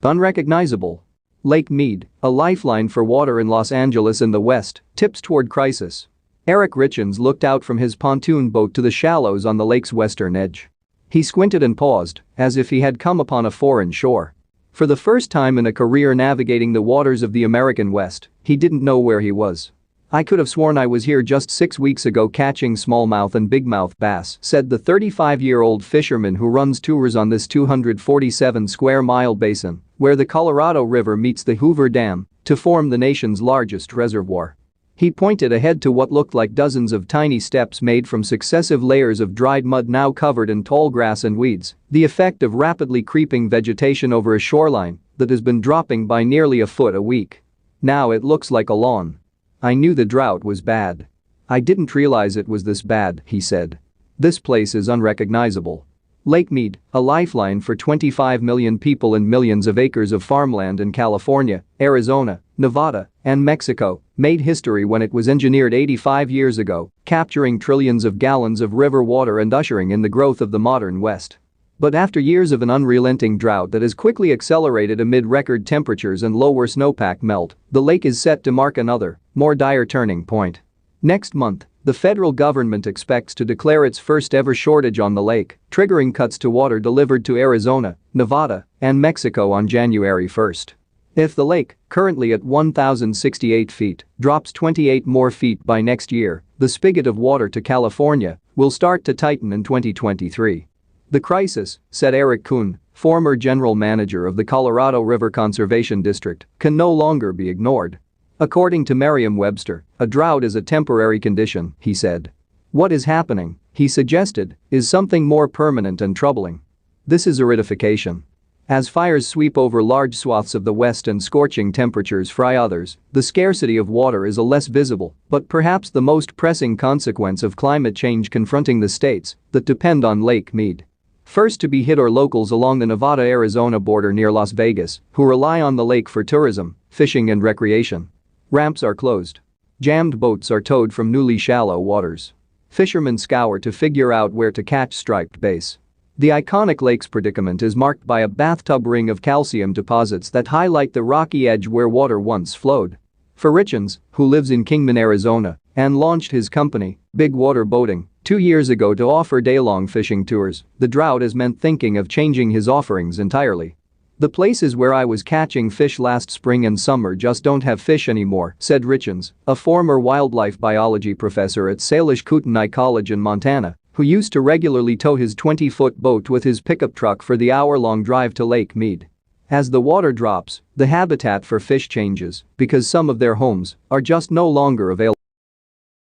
Unrecognizable Lake Mead, a lifeline for water in Los Angeles in the West, tips toward crisis. Eric Richins looked out from his pontoon boat to the shallows on the lake's western edge. He squinted and paused, as if he had come upon a foreign shore. For the first time in a career navigating the waters of the American West, he didn't know where he was. "I could have sworn I was here just 6 weeks ago catching smallmouth and bigmouth bass," said the 35-year-old fisherman who runs tours on this 247-square-mile basin, where the Colorado River meets the Hoover Dam, to form the nation's largest reservoir. He pointed ahead to what looked like dozens of tiny steps made from successive layers of dried mud now covered in tall grass and weeds, the effect of rapidly creeping vegetation over a shoreline that has been dropping by nearly a foot a week. "Now it looks like a lawn. I knew the drought was bad. I didn't realize it was this bad," he said. This place is unrecognizable. Lake Mead, a lifeline for 25 million people and millions of acres of farmland in California, Arizona, Nevada, and Mexico, made history when it was engineered 85 years ago, capturing trillions of gallons of river water and ushering in the growth of the modern West. But after years of an unrelenting drought that has quickly accelerated amid record temperatures and lower snowpack melt, the lake is set to mark another, more dire turning point. Next month, the federal government expects to declare its first-ever shortage on the lake, triggering cuts to water delivered to Arizona, Nevada, and Mexico on January 1st. If the lake, currently at 1,068 feet, drops 28 more feet by next year, the spigot of water to California will start to tighten in 2023. "The crisis," said Eric Kuhn, former general manager of the Colorado River Conservation District, "can no longer be ignored." According to Merriam-Webster, a drought is a temporary condition, he said. What is happening, he suggested, is something more permanent and troubling. This is aridification. As fires sweep over large swaths of the West and scorching temperatures fry others, the scarcity of water is a less visible but perhaps the most pressing consequence of climate change confronting the states that depend on Lake Mead. First to be hit are locals along the Nevada-Arizona border near Las Vegas, who rely on the lake for tourism, fishing and recreation. Ramps are closed. Jammed boats are towed from newly shallow waters. Fishermen scour to figure out where to catch striped bass. The iconic lake's predicament is marked by a bathtub ring of calcium deposits that highlight the rocky edge where water once flowed. For Richins, who lives in Kingman, Arizona, and launched his company, Big Water Boating, 2 years ago to offer day-long fishing tours, the drought has meant thinking of changing his offerings entirely. "The places where I was catching fish last spring and summer just don't have fish anymore," said Richins, a former wildlife biology professor at Salish Kootenai College in Montana, who used to regularly tow his 20-foot boat with his pickup truck for the hour-long drive to Lake Mead. As the water drops, the habitat for fish changes because some of their homes are just no longer available.